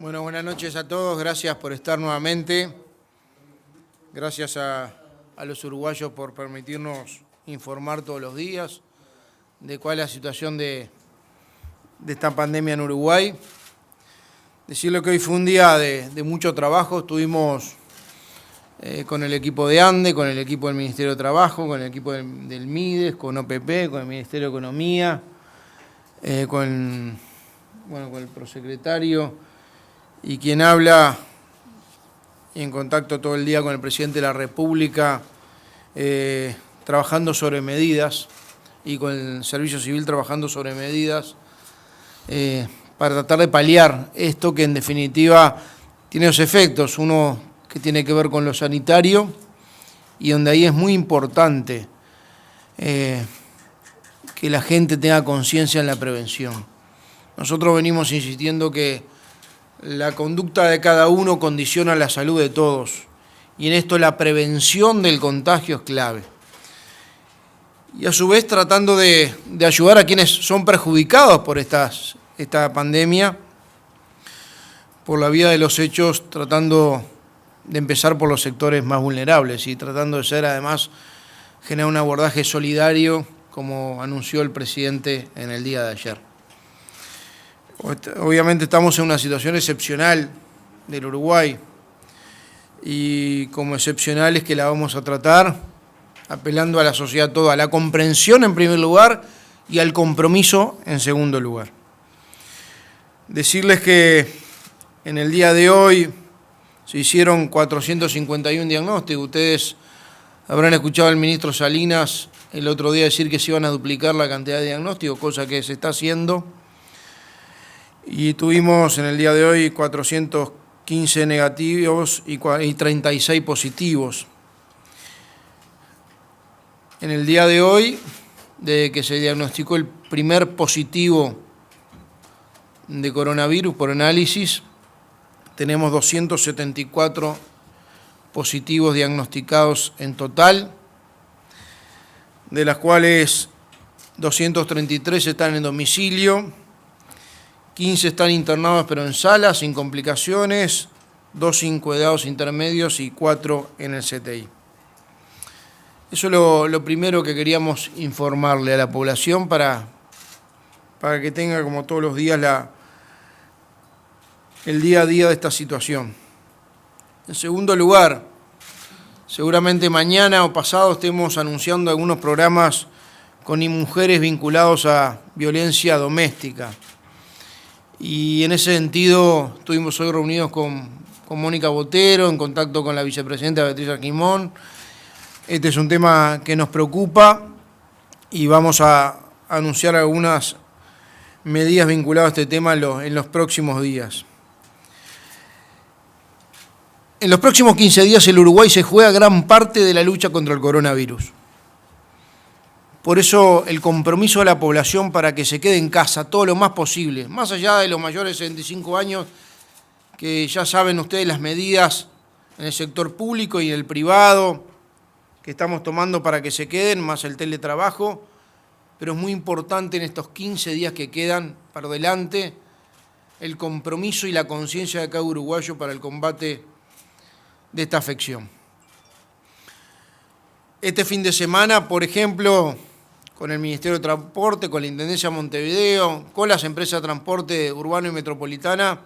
Bueno, buenas noches a todos, gracias por estar nuevamente. Gracias a los uruguayos por permitirnos informar todos los días de cuál es la situación de esta pandemia en Uruguay. Decirle que hoy fue un día de mucho trabajo, estuvimos con el equipo de ANDE, con el equipo del Ministerio de Trabajo, con el equipo del MIDES, con OPP, con el Ministerio de Economía, con el prosecretario y quien habla en contacto todo el día con el presidente de la República, trabajando sobre medidas, y con el Servicio Civil trabajando sobre medidas para tratar de paliar esto que en definitiva tiene dos efectos. Uno que tiene que ver con lo sanitario y donde ahí es muy importante que la gente tenga conciencia en la prevención. Nosotros venimos insistiendo que la conducta de cada uno condiciona la salud de todos, y en esto la prevención del contagio es clave. Y a su vez tratando de ayudar a quienes son perjudicados por esta pandemia, por la vía de los hechos, tratando de empezar por los sectores más vulnerables y tratando de ser además generar un abordaje solidario, como anunció el presidente en el día de ayer. Obviamente estamos en una situación excepcional del Uruguay, y como excepcional es que la vamos a tratar apelando a la sociedad toda, a la comprensión en primer lugar y al compromiso en segundo lugar. Decirles que en el día de hoy se hicieron 451 diagnósticos. Ustedes habrán escuchado al ministro Salinas el otro día decir que se iban a duplicar la cantidad de diagnósticos, cosa que se está haciendo. Y tuvimos en el día de hoy 415 negativos y 36 positivos. En el día de hoy, desde que se diagnosticó el primer positivo de coronavirus por análisis, tenemos 274 positivos diagnosticados en total, de las cuales 233 están en domicilio, 15 están internados pero en sala, sin complicaciones, 2 en cuidados intermedios y 4 en el CTI. Eso es lo primero que queríamos informarle a la población para que tenga, como todos los días, el día a día de esta situación. En segundo lugar, seguramente mañana o pasado estemos anunciando algunos programas con mujeres vinculados a violencia doméstica. Y en ese sentido estuvimos hoy reunidos con Mónica Botero, en contacto con la vicepresidenta Beatriz Arquimón. Este es un tema que nos preocupa y vamos a anunciar algunas medidas vinculadas a este tema en los próximos días. En los próximos 15 días el Uruguay se juega gran parte de la lucha contra el coronavirus. Por eso el compromiso de la población para que se quede en casa todo lo más posible, más allá de los mayores de 65 años, que ya saben ustedes las medidas en el sector público y en el privado que estamos tomando para que se queden, más el teletrabajo, pero es muy importante en estos 15 días que quedan para adelante el compromiso y la conciencia de cada uruguayo para el combate de esta afección. Este fin de semana, por ejemplo, con el Ministerio de Transporte, con la Intendencia de Montevideo, con las empresas de transporte urbano y metropolitana,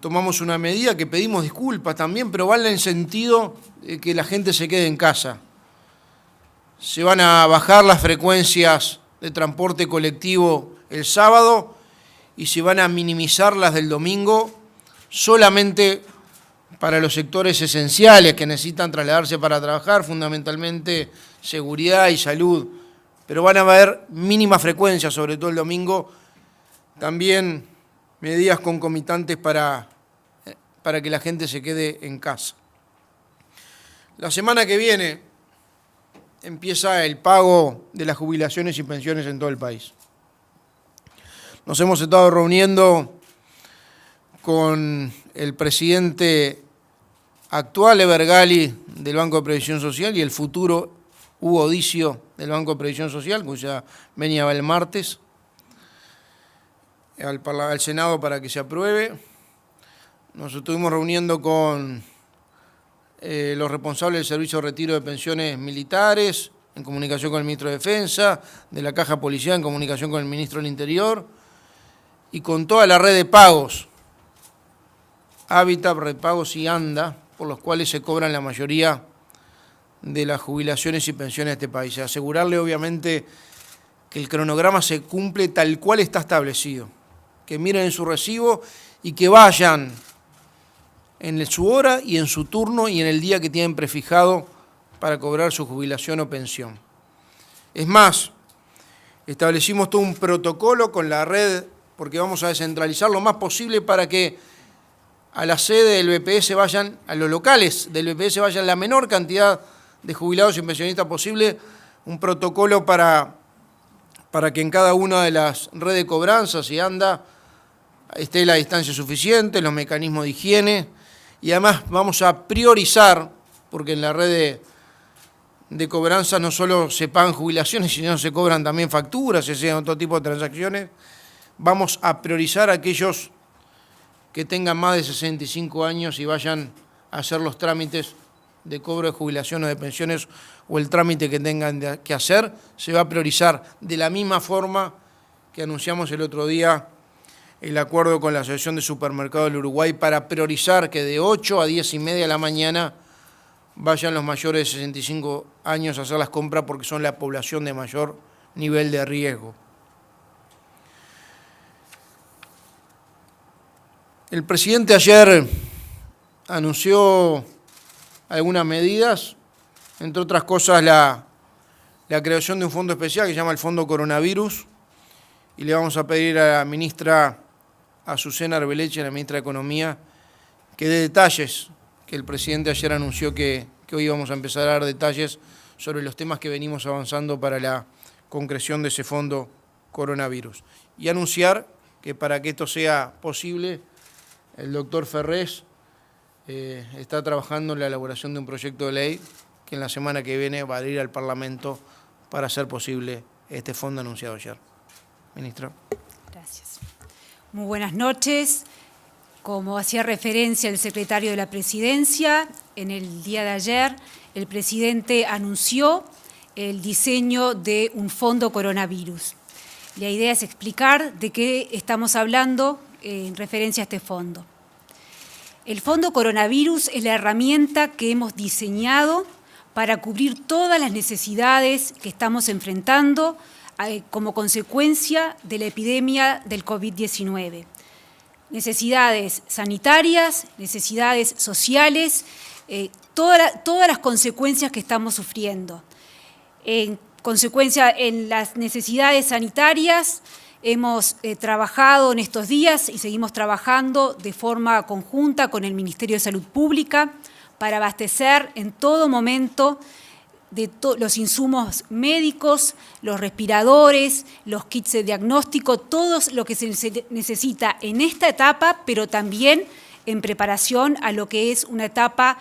tomamos una medida que pedimos disculpas también, pero va en el sentido de que la gente se quede en casa. Se van a bajar las frecuencias de transporte colectivo el sábado y se van a minimizar las del domingo solamente para los sectores esenciales que necesitan trasladarse para trabajar, fundamentalmente seguridad y salud, pero van a haber mínimas frecuencias, sobre todo el domingo, también medidas concomitantes para que la gente se quede en casa. La semana que viene empieza el pago de las jubilaciones y pensiones en todo el país. Nos hemos estado reuniendo con el presidente actual, Evergali, del Banco de Previsión Social, y el futuro Hugo Dicio del Banco de Previsión Social, cuya venia va el martes. al Senado para que se apruebe. Nos estuvimos reuniendo con los responsables del Servicio de Retiro de Pensiones Militares, en comunicación con el Ministro de Defensa, de la Caja Policial, en comunicación con el Ministro del Interior, y con toda la red de pagos, Hábitat, Redpagos y ANDA, por los cuales se cobran la mayoría de las jubilaciones y pensiones de este país. Asegurarle, obviamente, que el cronograma se cumple tal cual está establecido, que miren en su recibo y que vayan en su hora y en su turno y en el día que tienen prefijado para cobrar su jubilación o pensión. Es más, establecimos todo un protocolo con la red, porque vamos a descentralizar lo más posible para que a la sede del BPS vayan, a los locales del BPS vayan la menor cantidad de jubilados y pensionistas posible, un protocolo para que en cada una de las redes de cobranzas y ANDA esté la distancia suficiente, los mecanismos de higiene, y además vamos a priorizar, porque en la red de cobranzas no solo se pagan jubilaciones, sino se cobran también facturas, se hacen otro tipo de transacciones, vamos a priorizar a aquellos que tengan más de 65 años y vayan a hacer los trámites de cobro de jubilación o de pensiones o el trámite que tengan que hacer, se va a priorizar de la misma forma que anunciamos el otro día el acuerdo con la Asociación de Supermercados del Uruguay para priorizar que de 8 a 10:30 de la mañana vayan los mayores de 65 años a hacer las compras porque son la población de mayor nivel de riesgo. El presidente ayer anunció algunas medidas, entre otras cosas la creación de un fondo especial que se llama el Fondo Coronavirus, y le vamos a pedir a la ministra Azucena Arbeleche, la ministra de Economía, que dé detalles, que el presidente ayer anunció que hoy vamos a empezar a dar detalles sobre los temas que venimos avanzando para la concreción de ese Fondo Coronavirus. Y anunciar que para que esto sea posible, el doctor Ferrés está trabajando en la elaboración de un proyecto de ley que en la semana que viene va a ir al Parlamento para hacer posible este fondo anunciado ayer. Ministra. Gracias. Muy buenas noches. Como hacía referencia el secretario de la Presidencia, en el día de ayer el presidente anunció el diseño de un fondo coronavirus. La idea es explicar de qué estamos hablando en referencia a este fondo. El Fondo Coronavirus es la herramienta que hemos diseñado para cubrir todas las necesidades que estamos enfrentando como consecuencia de la epidemia del COVID-19. Necesidades sanitarias, necesidades sociales, todas las consecuencias que estamos sufriendo. En consecuencia, en las necesidades sanitarias, hemos trabajado en estos días y seguimos trabajando de forma conjunta con el Ministerio de Salud Pública para abastecer en todo momento de los insumos médicos, los respiradores, los kits de diagnóstico, todo lo que se necesita en esta etapa, pero también en preparación a lo que es una etapa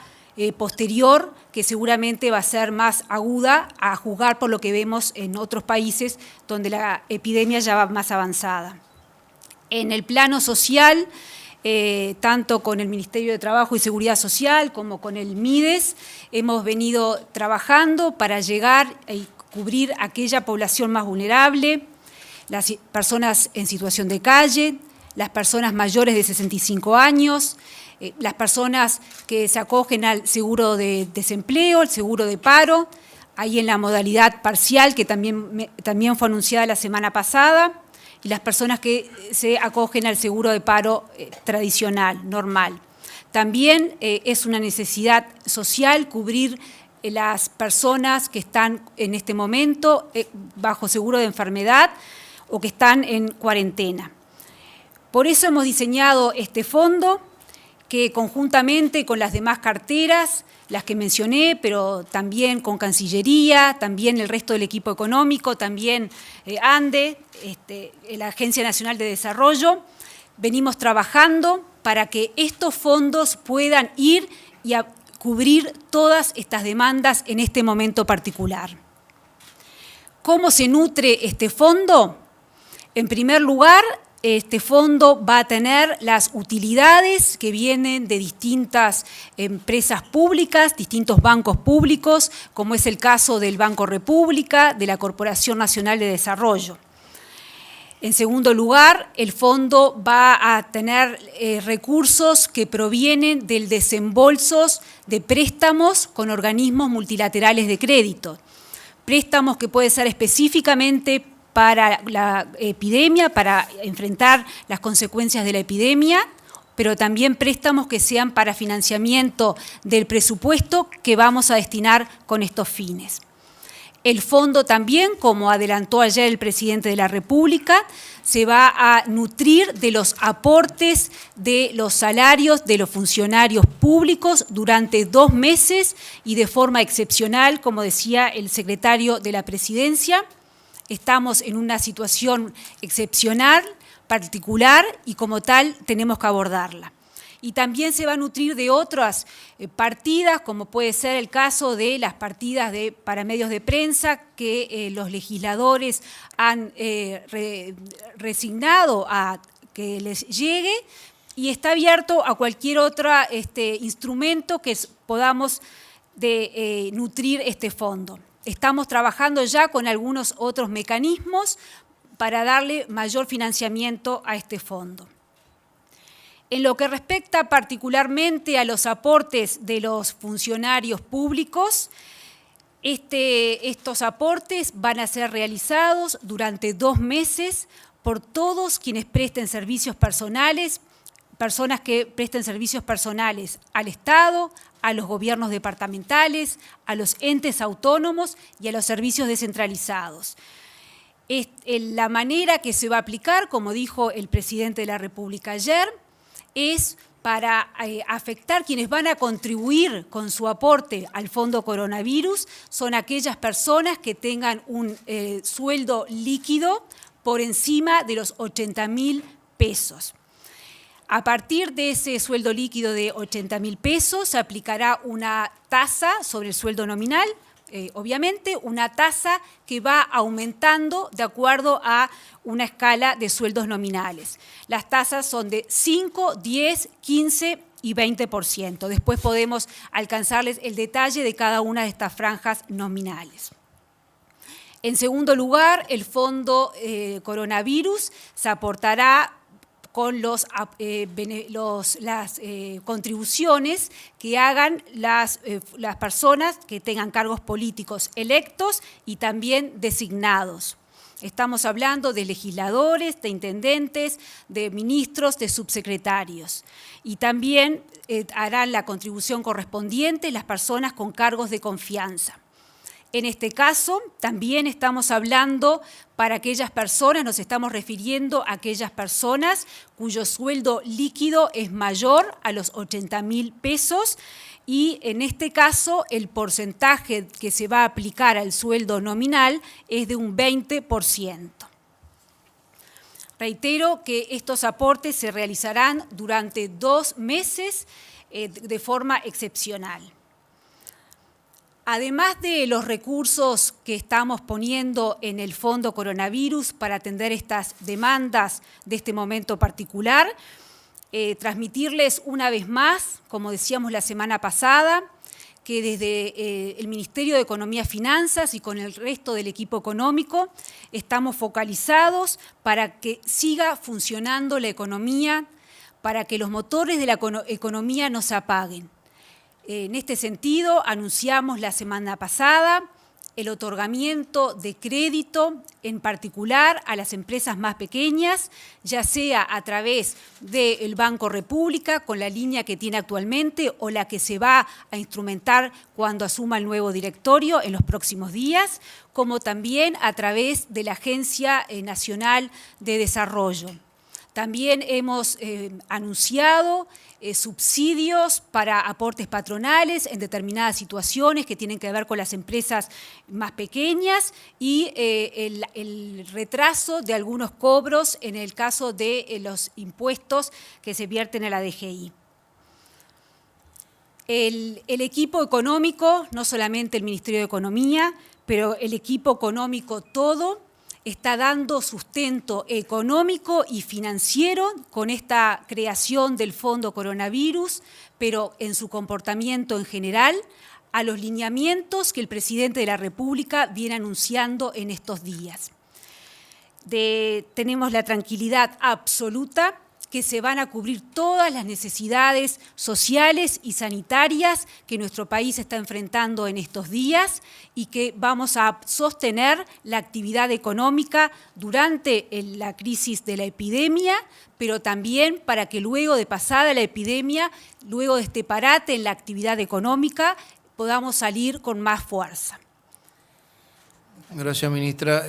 posterior, que seguramente va a ser más aguda, a juzgar por lo que vemos en otros países donde la epidemia ya va más avanzada. En el plano social, tanto con el Ministerio de Trabajo y Seguridad Social como con el MIDES, hemos venido trabajando para llegar y cubrir aquella población más vulnerable, las personas en situación de calle, las personas mayores de 65 años, las personas que se acogen al seguro de desempleo, el seguro de paro, ahí en la modalidad parcial que también fue anunciada la semana pasada, y las personas que se acogen al seguro de paro tradicional, normal. También es una necesidad social cubrir las personas que están en este momento bajo seguro de enfermedad o que están en cuarentena. Por eso hemos diseñado este fondo que conjuntamente con las demás carteras, las que mencioné, pero también con Cancillería, también el resto del equipo económico, también ANDE, la Agencia Nacional de Desarrollo, venimos trabajando para que estos fondos puedan ir y a cubrir todas estas demandas en este momento particular. ¿Cómo se nutre este fondo? En primer lugar, Este fondo va a tener las utilidades que vienen de distintas empresas públicas, distintos bancos públicos, como es el caso del Banco República, de la Corporación Nacional de Desarrollo. En segundo lugar, el fondo va a tener recursos que provienen del desembolso de préstamos con organismos multilaterales de crédito. Préstamos que pueden ser específicamente para la epidemia, para enfrentar las consecuencias de la epidemia, pero también préstamos que sean para financiamiento del presupuesto que vamos a destinar con estos fines. El fondo también, como adelantó ayer el presidente de la República, se va a nutrir de los aportes de los salarios de los funcionarios públicos durante 2 meses y de forma excepcional, como decía el secretario de la Presidencia. Estamos en una situación excepcional, particular, y como tal tenemos que abordarla. Y también se va a nutrir de otras partidas, como puede ser el caso de las partidas para medios de prensa que los legisladores han resignado a que les llegue, y está abierto a cualquier otro instrumento que podamos nutrir este fondo. Estamos trabajando ya con algunos otros mecanismos para darle mayor financiamiento a este fondo. En lo que respecta particularmente a los aportes de los funcionarios públicos, estos aportes van a ser realizados durante 2 meses por todos quienes presten servicios personales, personas que presten servicios personales al Estado, a los gobiernos departamentales, a los entes autónomos y a los servicios descentralizados. La manera que se va a aplicar, como dijo el presidente de la República ayer, es para afectar quienes van a contribuir con su aporte al Fondo Coronavirus, son aquellas personas que tengan un sueldo líquido por encima de los 80.000 pesos. A partir de ese sueldo líquido de 80.000 pesos se aplicará una tasa sobre el sueldo nominal, obviamente una tasa que va aumentando de acuerdo a una escala de sueldos nominales. Las tasas son de 5, 10, 15 y 20%. Después podemos alcanzarles el detalle de cada una de estas franjas nominales. En segundo lugar, el Fondo Coronavirus se aportará con las contribuciones que hagan las personas que tengan cargos políticos electos y también designados. Estamos hablando de legisladores, de intendentes, de ministros, de subsecretarios. Y también harán la contribución correspondiente las personas con cargos de confianza. En este caso, también estamos hablando para aquellas personas, nos estamos refiriendo a aquellas personas cuyo sueldo líquido es mayor a los 80.000 pesos y en este caso el porcentaje que se va a aplicar al sueldo nominal es de un 20%. Reitero que estos aportes se realizarán durante 2 meses de forma excepcional. Además de los recursos que estamos poniendo en el Fondo Coronavirus para atender estas demandas de este momento particular, transmitirles una vez más, como decíamos la semana pasada, que desde el Ministerio de Economía y Finanzas y con el resto del equipo económico estamos focalizados para que siga funcionando la economía, para que los motores de la economía no se apaguen. En este sentido, anunciamos la semana pasada el otorgamiento de crédito, en particular a las empresas más pequeñas, ya sea a través del Banco República, con la línea que tiene actualmente o la que se va a instrumentar cuando asuma el nuevo directorio en los próximos días, como también a través de la Agencia Nacional de Desarrollo. También hemos anunciado subsidios para aportes patronales en determinadas situaciones que tienen que ver con las empresas más pequeñas y el retraso de algunos cobros en el caso de los impuestos que se vierten a la DGI. El equipo económico, no solamente el Ministerio de Economía, pero el equipo económico todo, está dando sustento económico y financiero con esta creación del Fondo Coronavirus, pero en su comportamiento en general, a los lineamientos que el presidente de la República viene anunciando en estos días. Tenemos la tranquilidad absoluta que se van a cubrir todas las necesidades sociales y sanitarias que nuestro país está enfrentando en estos días y que vamos a sostener la actividad económica durante la crisis de la epidemia, pero también para que luego de pasada la epidemia, luego de este parate en la actividad económica, podamos salir con más fuerza. Gracias, ministra.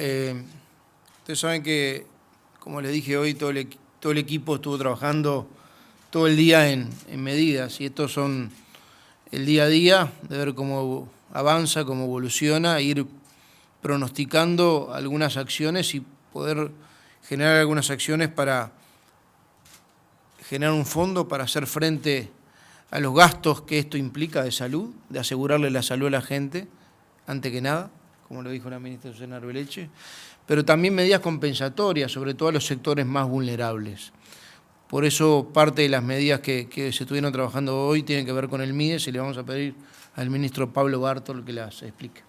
Ustedes saben que, como les dije hoy, todo el equipo estuvo trabajando todo el día en medidas, y estos son el día a día, de ver cómo avanza, cómo evoluciona, ir pronosticando algunas acciones y poder generar algunas acciones para generar un fondo para hacer frente a los gastos que esto implica de salud, de asegurarle la salud a la gente, antes que nada, como lo dijo la ministra Susana Arbeleche, pero también medidas compensatorias, sobre todo a los sectores más vulnerables. Por eso parte de las medidas que se estuvieron trabajando hoy tienen que ver con el MIDES, y le vamos a pedir al ministro Pablo Bartol que las explique.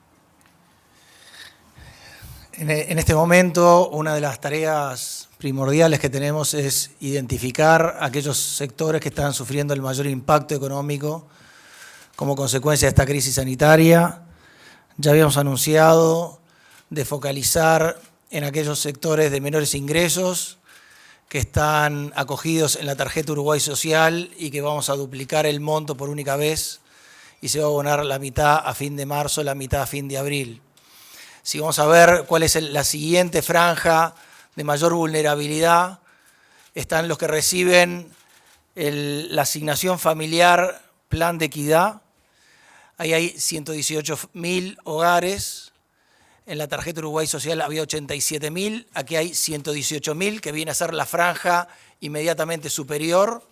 En este momento, una de las tareas primordiales que tenemos es identificar aquellos sectores que están sufriendo el mayor impacto económico como consecuencia de esta crisis sanitaria. Ya habíamos anunciado de focalizar en aquellos sectores de menores ingresos que están acogidos en la tarjeta Uruguay Social y que vamos a duplicar el monto por única vez y se va a abonar la mitad a fin de marzo, la mitad a fin de abril. Si vamos a ver cuál es la siguiente franja de mayor vulnerabilidad, están los que reciben la asignación familiar Plan de Equidad. Ahí hay 118.000 hogares. En la tarjeta Uruguay Social había 87.000, aquí hay 118.000, que viene a ser la franja inmediatamente superior.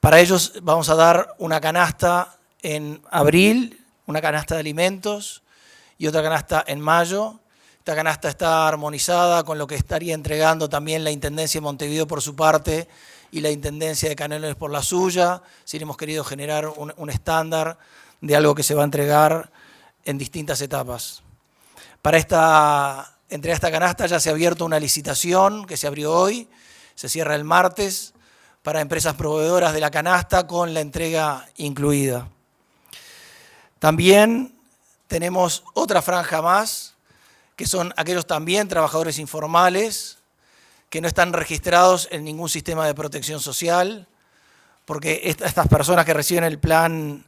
Para ellos vamos a dar una canasta en abril, una canasta de alimentos y otra canasta en mayo. Esta canasta está armonizada con lo que estaría entregando también la Intendencia de Montevideo por su parte y la Intendencia de Canelones por la suya. Si hemos querido generar un estándar de algo que se va a entregar en distintas etapas. Para entregar esta canasta ya se ha abierto una licitación que se abrió hoy, se cierra el martes, para empresas proveedoras de la canasta con la entrega incluida. También tenemos otra franja más, que son aquellos también trabajadores informales que no están registrados en ningún sistema de protección social, porque estas personas que reciben el plan,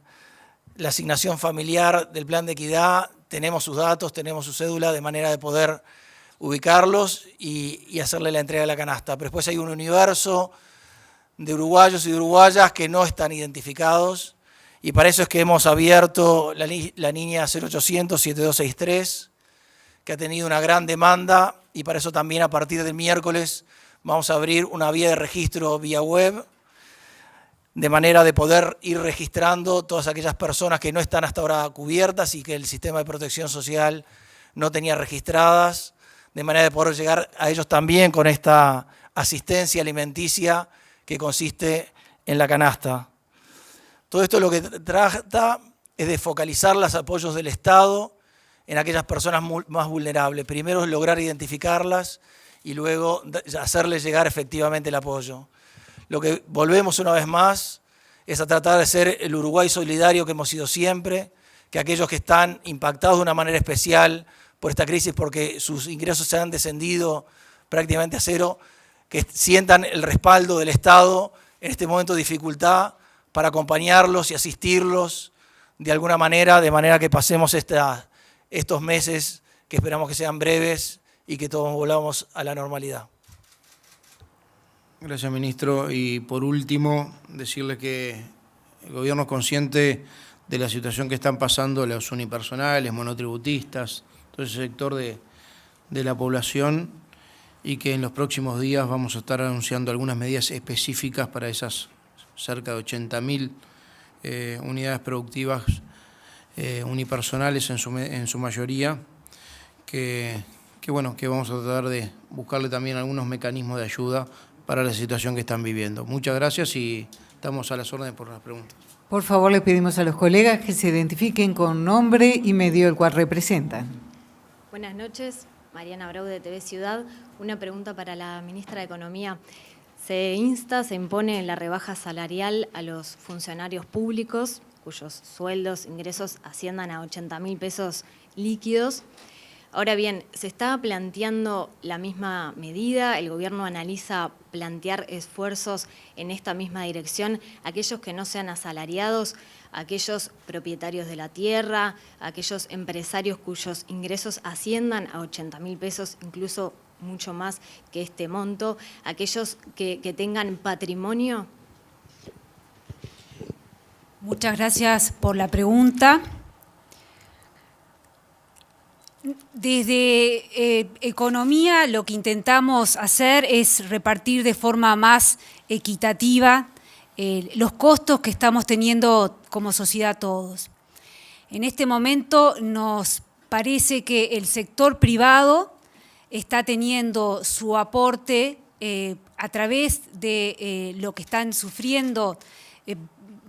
la asignación familiar del Plan de Equidad, tenemos sus datos, tenemos su cédula, de manera de poder ubicarlos y hacerle la entrega de la canasta. Pero después hay un universo de uruguayos y de uruguayas que no están identificados, y para eso es que hemos abierto la línea 0800-7263, que ha tenido una gran demanda, y para eso también a partir del miércoles vamos a abrir una vía de registro vía web, de manera de poder ir registrando todas aquellas personas que no están hasta ahora cubiertas y que el sistema de protección social no tenía registradas, de manera de poder llegar a ellos también con esta asistencia alimenticia que consiste en la canasta. Todo esto lo que trata es de focalizar los apoyos del Estado en aquellas personas más vulnerables. Primero es lograr identificarlas y luego hacerles llegar efectivamente el apoyo. Lo que volvemos una vez más es a tratar de ser el Uruguay solidario que hemos sido siempre, que aquellos que están impactados de una manera especial por esta crisis porque sus ingresos se han descendido prácticamente a cero, que sientan el respaldo del Estado en este momento de dificultad para acompañarlos y asistirlos de alguna manera, de manera que pasemos estos meses que esperamos que sean breves y que todos volvamos a la normalidad. Gracias, ministro. Y por último, decirle que el gobierno es consciente de la situación que están pasando los unipersonales, monotributistas, todo ese sector de la población, y que en los próximos días vamos a estar anunciando algunas medidas específicas para esas cerca de 80.000 unidades productivas unipersonales en su mayoría, que bueno, que vamos a tratar de buscarle también algunos mecanismos de ayuda para la situación que están viviendo. Muchas gracias y estamos a las órdenes por las preguntas. Por favor, le pedimos a los colegas que se identifiquen con nombre y medio el cual representan. Buenas noches, Mariana Brau de TV Ciudad. Una pregunta para la ministra de Economía. Se impone la rebaja salarial a los funcionarios públicos, cuyos sueldos, ingresos asciendan a 80.000 pesos líquidos. Ahora bien, ¿se está planteando la misma medida? ¿El gobierno analiza plantear esfuerzos en esta misma dirección? Aquellos que no sean asalariados, aquellos propietarios de la tierra, aquellos empresarios cuyos ingresos asciendan a 80.000 pesos, incluso mucho más que este monto, aquellos que tengan patrimonio. Muchas gracias por la pregunta. Desde Economía lo que intentamos hacer es repartir de forma más equitativa los costos que estamos teniendo como sociedad todos. En este momento nos parece que el sector privado está teniendo su aporte a través de lo que están sufriendo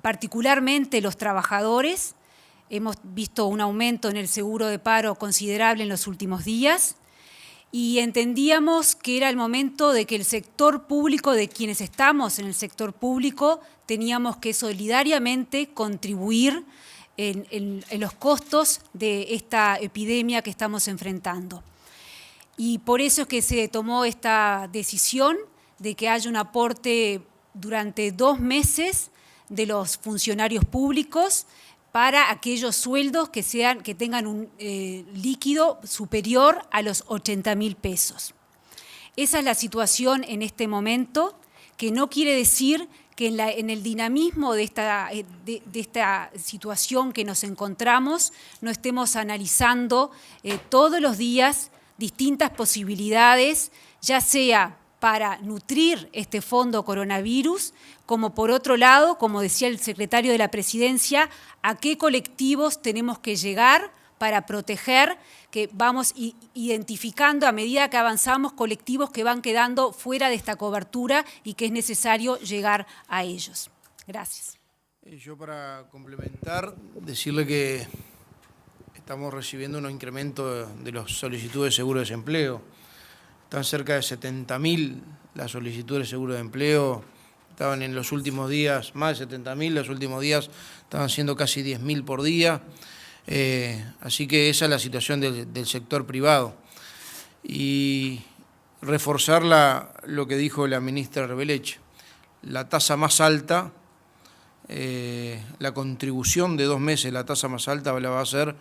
particularmente los trabajadores. Hemos visto un aumento en el seguro de paro considerable en los últimos días y entendíamos que era el momento de que el sector público, de quienes estamos en el sector público, teníamos que solidariamente contribuir en los costos de esta epidemia que estamos enfrentando. Y por eso es que se tomó esta decisión de que haya un aporte durante 2 meses de los funcionarios públicos para aquellos sueldos que tengan un líquido superior a los 80.000 pesos. Esa es la situación en este momento, que no quiere decir que en el dinamismo de esta situación que nos encontramos no estemos analizando todos los días distintas posibilidades, ya sea para nutrir este fondo coronavirus, como por otro lado, como decía el secretario de la Presidencia, a qué colectivos tenemos que llegar para proteger, que vamos identificando a medida que avanzamos colectivos que van quedando fuera de esta cobertura y que es necesario llegar a ellos. Gracias. Yo para complementar, decirle que estamos recibiendo un incremento de las solicitudes de seguro de desempleo. Están cerca de 70.000 las solicitudes de seguro de empleo, estaban en los últimos días más de 70.000, los últimos días estaban siendo casi 10.000 por día, así que esa es la situación del sector privado. Y reforzar lo que dijo la ministra Rebelech, la tasa más alta, la contribución de 2 meses, la tasa más alta la va a hacer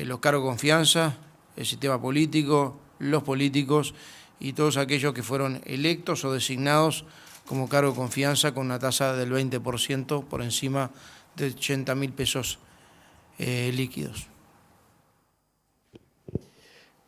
los cargos de confianza, el sistema político, los políticos y todos aquellos que fueron electos o designados como cargo de confianza con una tasa del 20% por encima de 80.000 pesos líquidos.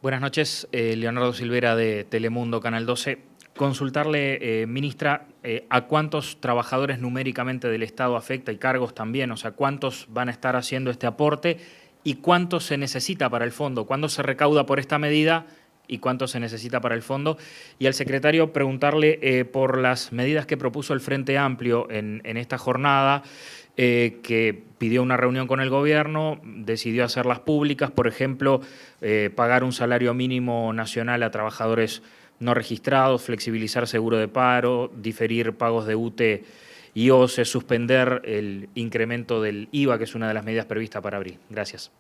Buenas noches, Leonardo Silvera de Telemundo, Canal 12. Consultarle, ministra, ¿a cuántos trabajadores numéricamente del Estado afecta y cargos también? O sea, ¿cuántos van a estar haciendo este aporte y cuánto se necesita para el fondo? ¿Cuándo se recauda por esta medida y cuánto se necesita para el fondo? Y al secretario preguntarle por las medidas que propuso el Frente Amplio en esta jornada, que pidió una reunión con el gobierno, decidió hacerlas públicas, por ejemplo, pagar un salario mínimo nacional a trabajadores no registrados, flexibilizar seguro de paro, diferir pagos de UTE y OCE, suspender el incremento del IVA, que es una de las medidas previstas para abril. Gracias.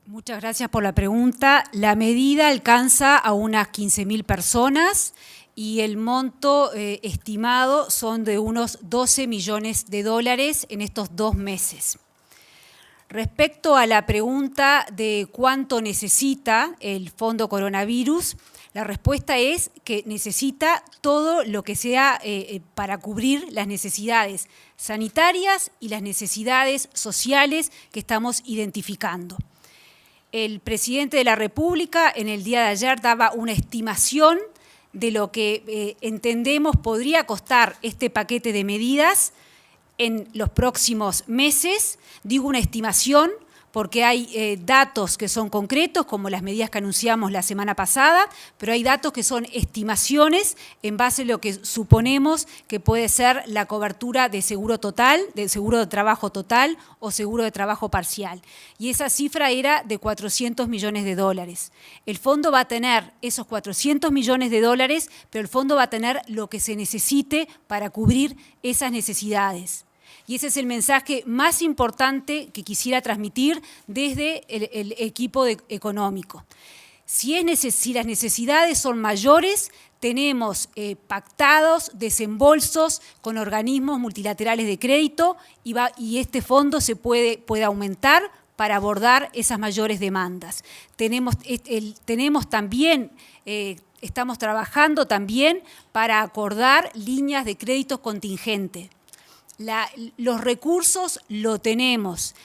Muchas gracias por la pregunta. La medida alcanza a unas 15.000 personas y el monto estimado son de unos 12 millones de dólares en estos 2 meses. Respecto a la pregunta de cuánto necesita el fondo coronavirus, la respuesta es que necesita todo lo que sea para cubrir las necesidades sanitarias y las necesidades sociales que estamos identificando. El presidente de la República en el día de ayer daba una estimación de lo que entendemos podría costar este paquete de medidas en los próximos meses. Digo una estimación porque hay datos que son concretos, como las medidas que anunciamos la semana pasada, pero hay datos que son estimaciones en base a lo que suponemos que puede ser la cobertura de seguro total, de seguro de trabajo total o seguro de trabajo parcial. Y esa cifra era de 400 millones de dólares. El fondo va a tener esos 400 millones de dólares, pero el fondo va a tener lo que se necesite para cubrir esas necesidades. Y ese es el mensaje más importante que quisiera transmitir desde el equipo económico. Si las necesidades son mayores, tenemos pactados desembolsos con organismos multilaterales de crédito y este fondo se puede aumentar para abordar esas mayores demandas. Tenemos también, estamos trabajando también para acordar líneas de crédito contingente. Los recursos lo tenemos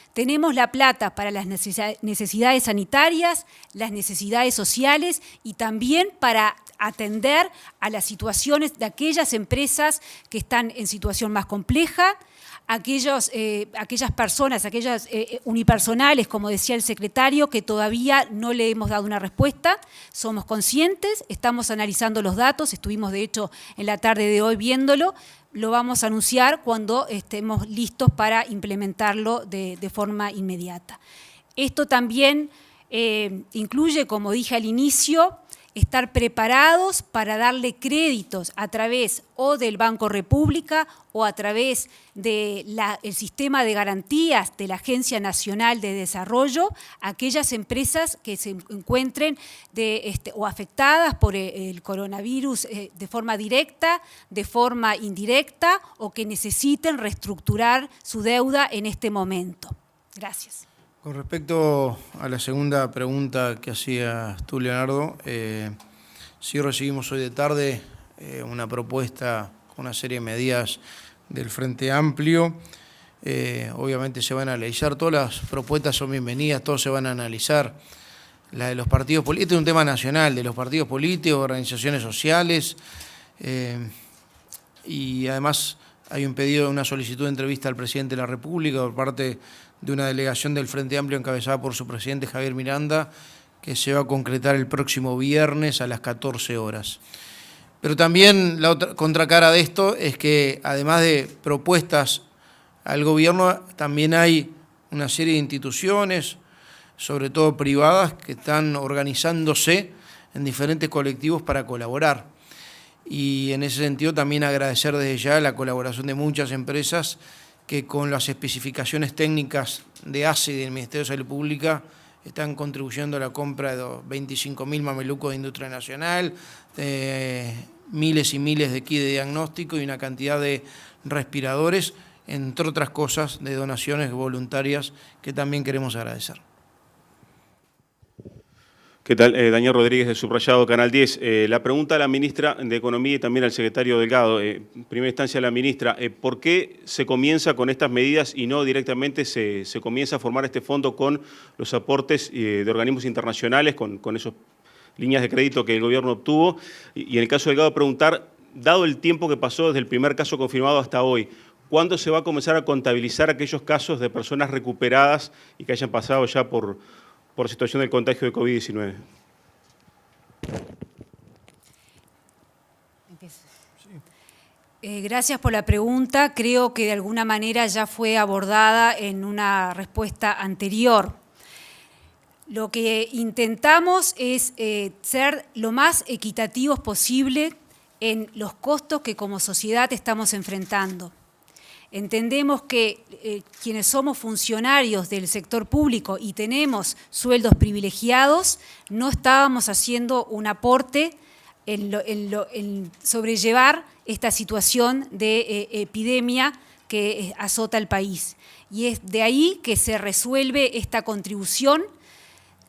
la plata para las necesidades sanitarias, las necesidades sociales y también para atender a las situaciones de aquellas empresas que están en situación más compleja, aquellas personas, aquellas unipersonales, como decía el secretario, que todavía no le hemos dado una respuesta. Somos conscientes, estamos analizando los datos, estuvimos de hecho en la tarde de hoy viéndolo. Lo vamos a anunciar cuando estemos listos para implementarlo de forma inmediata. Esto también incluye, como dije al inicio, estar preparados para darle créditos a través o del Banco República o a través del sistema de garantías de la Agencia Nacional de Desarrollo a aquellas empresas que se encuentren o afectadas por el coronavirus de forma directa, de forma indirecta o que necesiten reestructurar su deuda en este momento. Gracias. Con respecto a la segunda pregunta que hacías tú, Leonardo, sí recibimos hoy de tarde una propuesta con una serie de medidas del Frente Amplio. Obviamente se van a analizar, todas las propuestas son bienvenidas, todos se van a analizar. La de los partidos políticos, este es un tema nacional, de los partidos políticos, organizaciones sociales, y además hay un pedido, una solicitud de entrevista al presidente de la República por parte de una delegación del Frente Amplio encabezada por su presidente Javier Miranda, que se va a concretar el próximo viernes a las 14 horas. Pero también la otra contracara de esto es que además de propuestas al gobierno, también hay una serie de instituciones, sobre todo privadas, que están organizándose en diferentes colectivos para colaborar. Y en ese sentido también agradecer desde ya la colaboración de muchas empresas que con las especificaciones técnicas de ACE y del Ministerio de Salud Pública están contribuyendo a la compra de 25.000 mamelucos de industria nacional, miles y miles de kits de diagnóstico y una cantidad de respiradores, entre otras cosas, de donaciones voluntarias que también queremos agradecer. ¿Qué tal? Daniel Rodríguez de Subrayado, Canal 10. La pregunta a la ministra de Economía y también al secretario Delgado. En primera instancia a la ministra, ¿por qué se comienza con estas medidas y no directamente se comienza a formar este fondo con los aportes de organismos internacionales, con esas líneas de crédito que el gobierno obtuvo? Y en el caso Delgado, preguntar, dado el tiempo que pasó desde el primer caso confirmado hasta hoy, ¿cuándo se va a comenzar a contabilizar aquellos casos de personas recuperadas y que hayan pasado ya por situación del contagio de COVID-19? Gracias por la pregunta. Creo que de alguna manera ya fue abordada en una respuesta anterior. Lo que intentamos es ser lo más equitativos posible en los costos que como sociedad estamos enfrentando. Entendemos que quienes somos funcionarios del sector público y tenemos sueldos privilegiados, no estábamos haciendo un aporte en sobrellevar esta situación de epidemia que azota al país. Y es de ahí que se resuelve esta contribución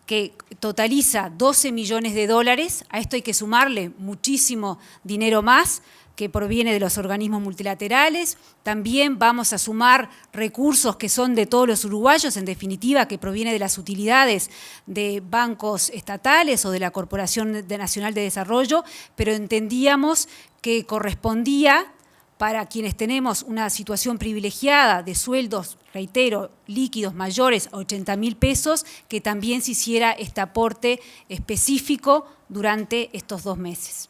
que totaliza 12 millones de dólares. A esto hay que sumarle muchísimo dinero más, que proviene de los organismos multilaterales. También vamos a sumar recursos que son de todos los uruguayos, en definitiva, que proviene de las utilidades de bancos estatales o de la Corporación Nacional de Desarrollo, pero entendíamos que correspondía para quienes tenemos una situación privilegiada de sueldos, reitero, líquidos mayores a 80.000 pesos, que también se hiciera este aporte específico durante estos 2 meses.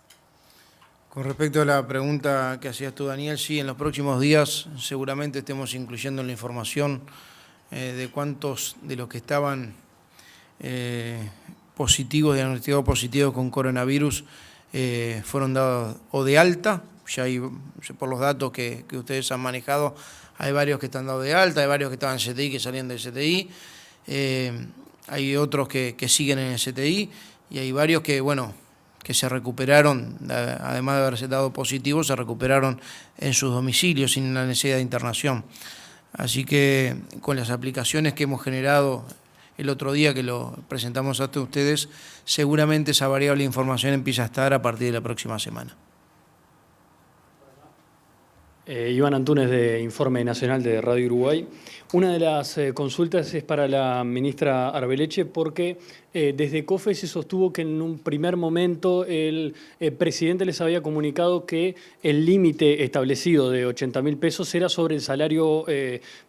Con respecto a la pregunta que hacías tú, Daniel, sí, en los próximos días seguramente estemos incluyendo en la información de cuántos de los que estaban positivos, diagnosticados positivos con coronavirus, fueron dados o de alta. Ya hay, por los datos que ustedes han manejado, hay varios que están dados de alta, hay varios que estaban en CTI, que salían del CTI, hay otros que siguen en el CTI y hay varios que, bueno, que se recuperaron, además de haberse dado positivos, se recuperaron en sus domicilios sin la necesidad de internación. Así que con las aplicaciones que hemos generado el otro día que lo presentamos ante ustedes, seguramente esa variable de información empieza a estar a partir de la próxima semana. Iván Antunes, de Informe Nacional de Radio Uruguay. Una de las consultas es para la ministra Arbeleche, porque desde COFE se sostuvo que en un primer momento el presidente les había comunicado que el límite establecido de 80.000 pesos era sobre el salario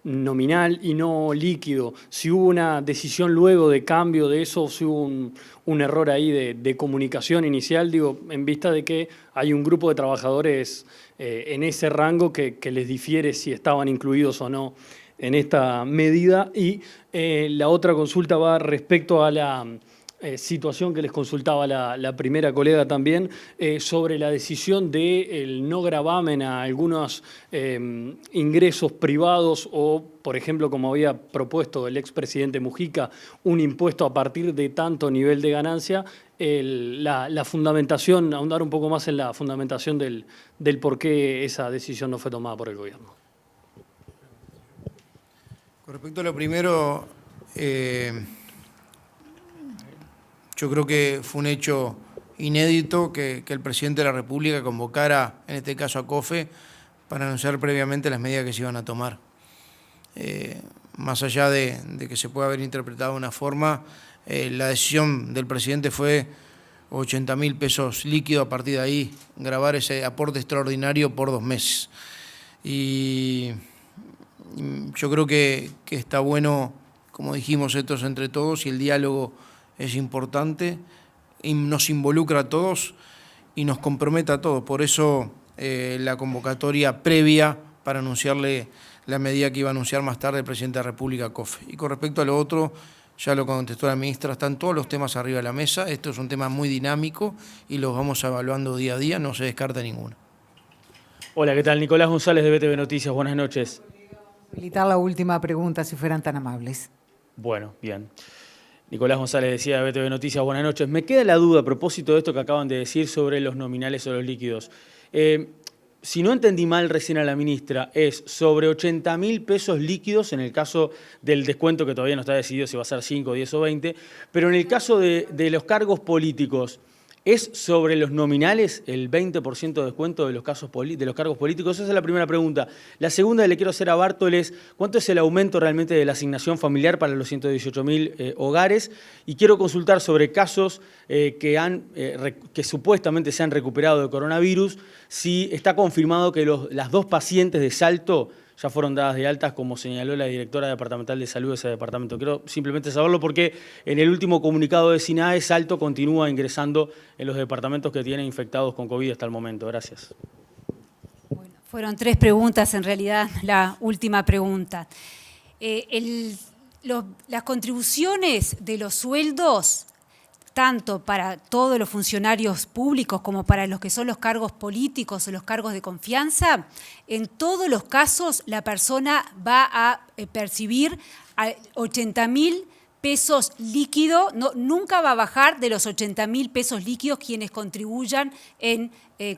nominal y no líquido. Si hubo una decisión luego de cambio de eso, si hubo un error ahí de comunicación inicial, digo, en vista de que hay un grupo de trabajadores en ese rango que les difiere si estaban incluidos o no en esta medida. Y la otra consulta va respecto a la situación que les consultaba la primera colega también, sobre la decisión del no gravamen a algunos ingresos privados o, por ejemplo, como había propuesto el expresidente Mujica, un impuesto a partir de tanto nivel de ganancia. La fundamentación, ahondar un poco más en la fundamentación del por qué esa decisión no fue tomada por el gobierno. Con respecto a lo primero, yo creo que fue un hecho inédito que el presidente de la República convocara, en este caso a COFE, para anunciar previamente las medidas que se iban a tomar. Más allá de que se pueda haber interpretado de una forma, la decisión del presidente fue 80.000 pesos líquidos, a partir de ahí grabar ese aporte extraordinario por 2 meses. Y yo creo que está bueno, como dijimos, esto es entre todos y el diálogo es importante y nos involucra a todos y nos compromete a todos. Por eso la convocatoria previa para anunciarle la medida que iba a anunciar más tarde el presidente de la República, COFE. Y con respecto a lo otro, ya lo contestó la ministra, están todos los temas arriba de la mesa. Esto es un tema muy dinámico y los vamos evaluando día a día, no se descarta ninguno. Hola, ¿qué tal? Nicolás González, de BTV Noticias. Buenas noches. Habilitar la última pregunta, si fueran tan amables. Bueno, bien. Nicolás González decía de BTV Noticias, buenas noches. Me queda la duda a propósito de esto que acaban de decir sobre los nominales o los líquidos. Si no entendí mal recién a la ministra, es sobre 80.000 pesos líquidos en el caso del descuento, que todavía no está decidido si va a ser 5, 10 o 20, pero en el caso de los cargos políticos, ¿es sobre los nominales el 20% de descuento de los cargos políticos? Esa es la primera pregunta. La segunda que le quiero hacer a Bartol es, ¿cuánto es el aumento realmente de la asignación familiar para los 118.000 hogares? Y quiero consultar sobre casos que supuestamente se han recuperado de coronavirus, si está confirmado que las 2 pacientes de Salto ya fueron dadas de altas, como señaló la directora departamental de salud de ese departamento. Quiero simplemente saberlo porque en el último comunicado de SINAE, Salto continúa ingresando en los departamentos que tienen infectados con COVID hasta el momento. Gracias. Bueno, fueron 3 preguntas, en realidad, la última pregunta. Las contribuciones de los sueldos, tanto para todos los funcionarios públicos como para los que son los cargos políticos o los cargos de confianza, en todos los casos la persona va a percibir 80.000 pesos líquidos, nunca va a bajar de los 80.000 pesos líquidos quienes contribuyan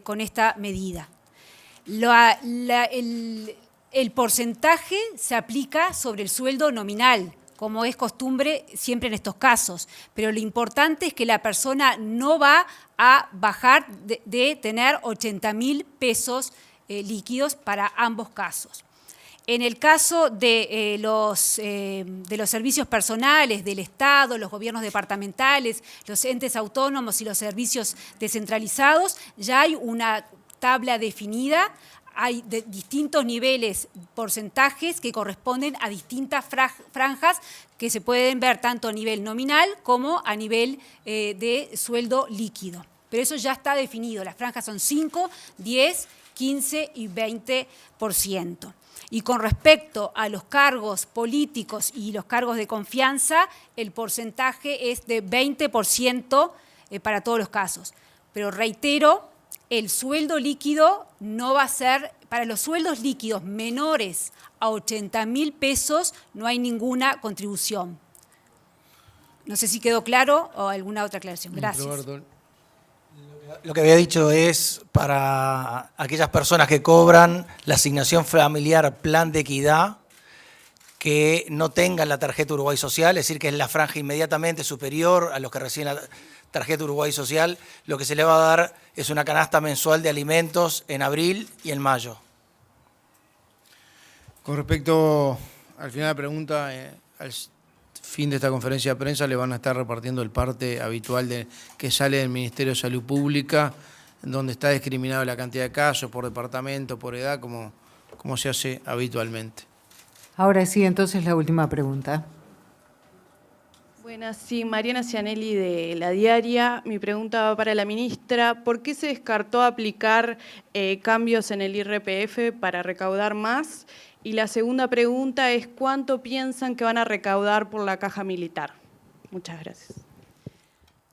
con esta medida. El porcentaje se aplica sobre el sueldo nominal, como es costumbre siempre en estos casos. Pero lo importante es que la persona no va a bajar de tener 80.000 pesos líquidos para ambos casos. En el caso de los servicios personales del Estado, los gobiernos departamentales, los entes autónomos y los servicios descentralizados, ya hay una tabla definida hay de distintos niveles, porcentajes que corresponden a distintas franjas que se pueden ver tanto a nivel nominal como a nivel de sueldo líquido. Pero eso ya está definido, las franjas son 5, 10, 15 y 20%. Y con respecto a los cargos políticos y los cargos de confianza, el porcentaje es de 20% para todos los casos. Pero reitero, el sueldo líquido no va a ser, para los sueldos líquidos menores a 80.000 pesos no hay ninguna contribución. No sé si quedó claro o alguna otra aclaración. Gracias. Lo que había dicho es para aquellas personas que cobran la asignación familiar Plan de Equidad, que no tengan la tarjeta Uruguay Social, es decir, que es la franja inmediatamente superior a los que reciben la tarjeta Uruguay Social, lo que se le va a dar es una canasta mensual de alimentos en abril y en mayo. Con respecto al final de la pregunta, al fin de esta conferencia de prensa le van a estar repartiendo el parte habitual que sale del Ministerio de Salud Pública, donde está discriminado la cantidad de casos por departamento, por edad, como se hace habitualmente. Ahora sí, entonces la última pregunta. Buenas, sí, Mariana Cianelli de La Diaria. Mi pregunta va para la ministra. ¿Por qué se descartó aplicar cambios en el IRPF para recaudar más? Y la segunda pregunta es, ¿cuánto piensan que van a recaudar por la caja militar? Muchas gracias.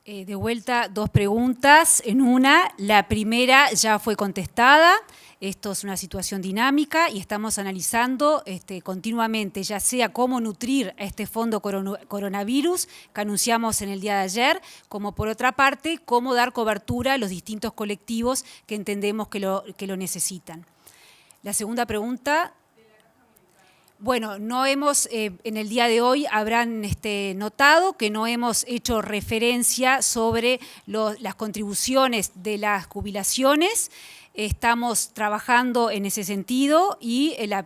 De vuelta, dos preguntas en una. La primera ya fue contestada. Esto es una situación dinámica y estamos analizando continuamente, ya sea cómo nutrir a este fondo coronavirus que anunciamos en el día de ayer, como por otra parte, cómo dar cobertura a los distintos colectivos que entendemos que lo necesitan. La segunda pregunta. Bueno, no hemos, en el día de hoy habrán notado que no hemos hecho referencia sobre las contribuciones de las jubilaciones. Estamos trabajando en ese sentido y la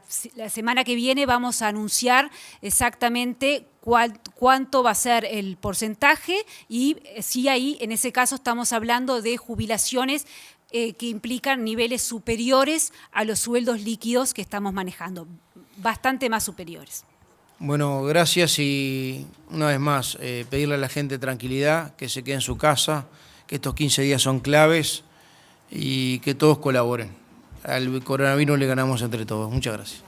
semana que viene vamos a anunciar exactamente cuánto va a ser el porcentaje y sí ahí en ese caso estamos hablando de jubilaciones que implican niveles superiores a los sueldos líquidos que estamos manejando, bastante más superiores. Bueno, gracias y una vez más pedirle a la gente tranquilidad, que se quede en su casa, que estos 15 días son claves y que todos colaboren. Al coronavirus le ganamos entre todos. Muchas gracias.